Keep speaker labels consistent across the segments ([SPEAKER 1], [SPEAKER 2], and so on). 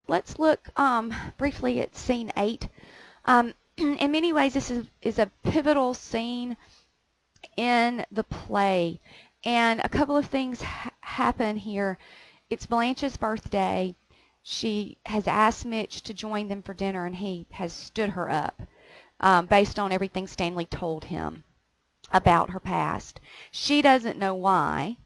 [SPEAKER 1] let's look briefly at scene 8. In many ways, this is a pivotal scene in the play, and a couple of things happen here. It's Blanche's birthday. She has asked Mitch to join them for dinner, and he has stood her up based on everything Stanley told him about her past. She doesn't know why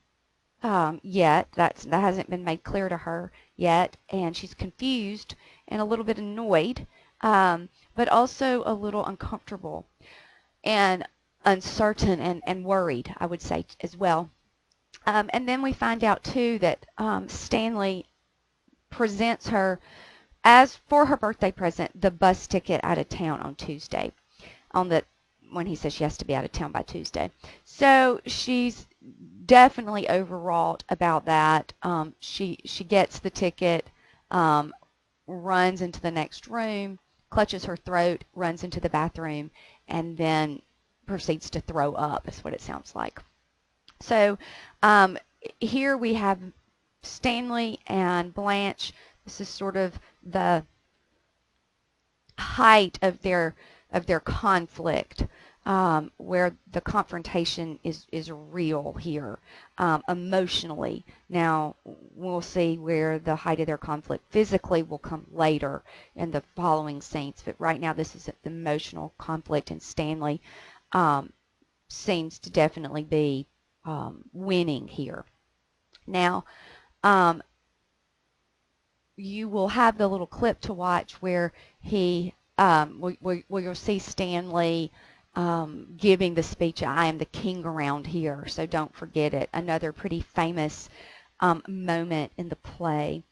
[SPEAKER 1] yet. That hasn't been made clear to her yet, and she's confused and a little bit annoyed, but also a little uncomfortable and uncertain and worried, I would say, as well. And then we find out, too, that Stanley presents her, as for her birthday present, the bus ticket out of town on Tuesday, when he says she has to be out of town by Tuesday. So she's definitely overwrought about that. She gets the ticket, runs into the next room, clutches her throat, runs into the bathroom, and then proceeds to throw up, is what it sounds like. So here we have Stanley and Blanche. This is sort of the height of their conflict, where the confrontation is real here, emotionally. Now we'll see where the height of their conflict physically will come later in the following scenes, but right now this is the emotional conflict, and Stanley seems to definitely be winning here. Now, you will have the little clip to watch where where you'll see Stanley giving the speech, "I am the king around here," so don't forget it. Another pretty famous moment in the play.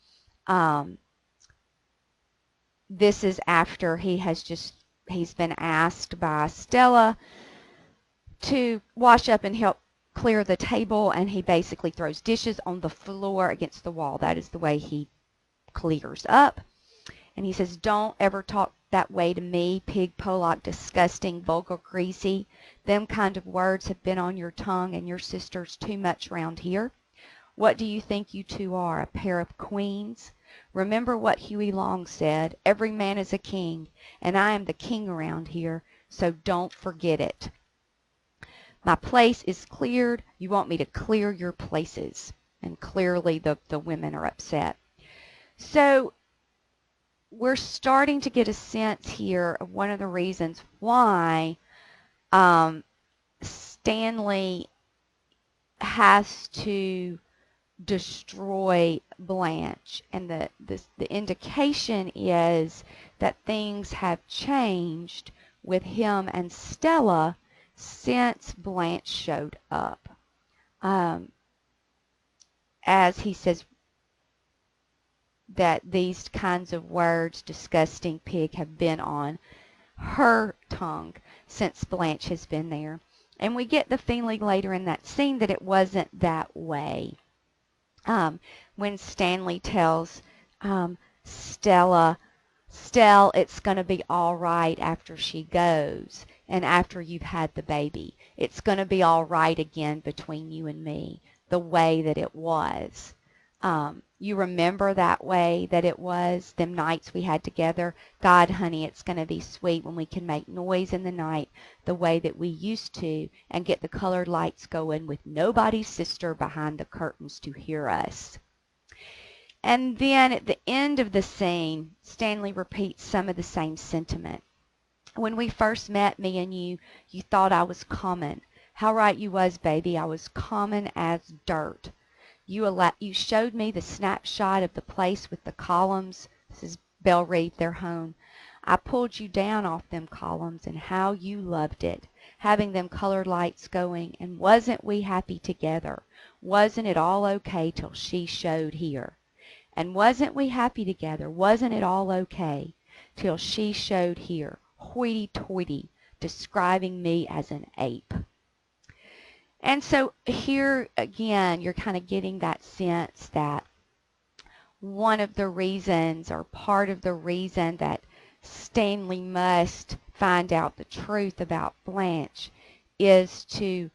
[SPEAKER 1] This is after he's been asked by Stella to wash up and help clear the table, and he basically throws dishes on the floor against the wall. That is the way he clears up. And he says, "Don't ever talk that way to me, pig, Pollock, disgusting, vulgar, greasy. Them kind of words have been on your tongue and your sister's too much round here. What do you think you two are, a pair of queens? Remember what Huey Long said, every man is a king, and I am the king around here, so don't forget it. My place is cleared. You want me to clear your places." And clearly the women are upset. So we're starting to get a sense here of one of the reasons why Stanley has to destroy Blanche, and the indication is that things have changed with him and Stella since Blanche showed up. As he says that these kinds of words, disgusting, pig, have been on her tongue since Blanche has been there. And we get the feeling later in that scene that it wasn't that way. When Stanley tells Stella, "Stell, it's going to be all right after she goes and after you've had the baby. It's going to be all right again between you and me, the way that it was. You remember that way that it was, them nights we had together? God, honey, it's going to be sweet when we can make noise in the night the way that we used to and get the colored lights going with nobody's sister behind the curtains to hear us." And then at the end of the scene, Stanley repeats some of the same sentiment. "When we first met, me and you thought I was common. How right you was, baby. I was common as dirt. You showed me the snapshot of the place with the columns." This is Belle Reeve, their home. "I pulled you down off them columns, and how you loved it, having them colored lights going, and wasn't we happy together? Wasn't it all okay till she showed here? And wasn't we happy together? Wasn't it all okay till she showed here, hoity-toity, describing me as an ape?" And so here again, you're kind of getting that sense that one of the reasons, or part of the reason, that Stanley must find out the truth about Blanche is to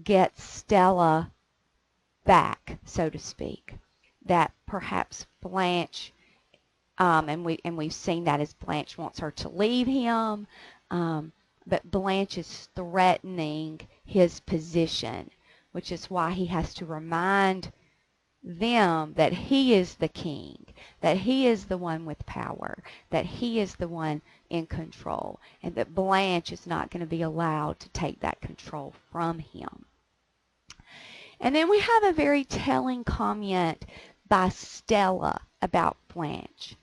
[SPEAKER 1] get Stella back, so to speak. That perhaps Blanche and we've seen that as Blanche wants her to leave him, but Blanche is threatening his position, which is why he has to remind them that he is the king, that he is the one with power, that he is the one in control, and that Blanche is not going to be allowed to take that control from him. And then we have a very telling comment by Stella about Blanche.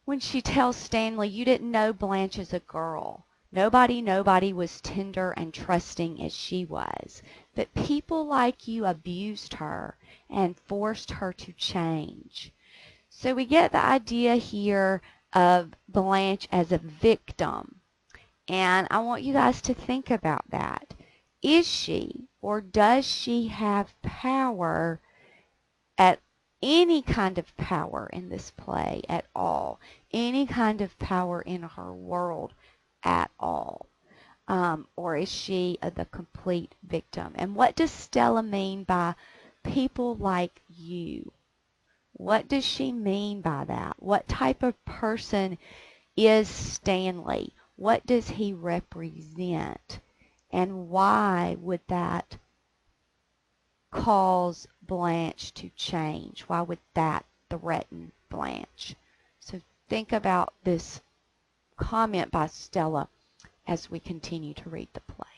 [SPEAKER 1] When she tells Stanley, "You didn't know Blanche is a girl. Nobody was tender and trusting as she was. But people like you abused her and forced her to change." So we get the idea here of Blanche as a victim. And I want you guys to think about that. Is she, or does she have power, at any kind of power in this play at all? Any kind of power in her world at all? Or is she the complete victim? And what does Stella mean by people like you? What does she mean by that? What type of person is Stanley? What does he represent? And why would that cause Blanche to change? Why would that threaten Blanche? So think about this comment by Stella as we continue to read the play.